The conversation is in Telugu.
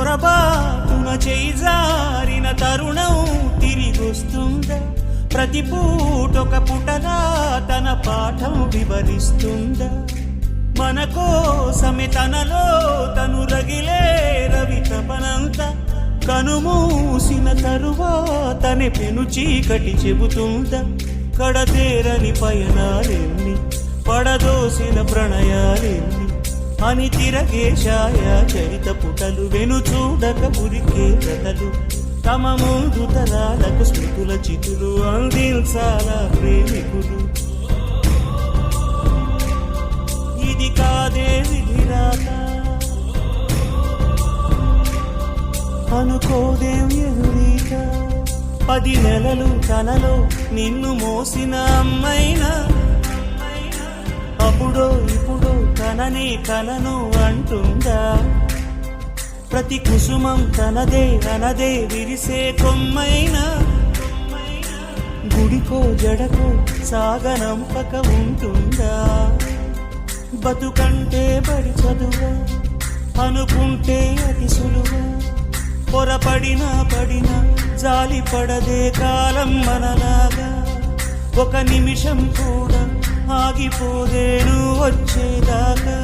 పొరబాటున చేజారిన తరుణం తిరిగొస్తుందా? ప్రతి పూటొక పుటలా తన పాఠం వివరిస్తుందా? మన కోసమే తనలో తను రగిలే రవి తపనంత కనుమూసిన తరువాతనే పెను చీకటి చెబుతుందా? కడతేరని పయనాలెన్ని, పడదోసిన ప్రణయాలెన్ని అని తిరగే ఛాయా చరిత పుటలు, వెను చూడక ఉరికే కథలు, తమ ముందు తరాలకు స్మృతుల చితులు అందించాలా ప్రేమికులు. ఇది కాదే విధిరాత, అనుకోదేం ఎదురీత. 10 నెలలు తనలో నిన్ను మోసిన అమ్మైనా అప్పుడో ఇప్పుడో తననే కలను అంటుందా? ప్రతి కుసుమం తనదే అనదే విరిసే కొమ్మైనా గుడికో జడకో సాగనంపక ఉంటుందా? బతుకంటే బడి చదువా అనుకుంటే అతి సులువా? పొరపడినా పడినా జాలి పడదే కాలం మనలాగా. ఒక నిమిషం కూడా ఆగిపోదే నువ్వు వచ్చేదాకా.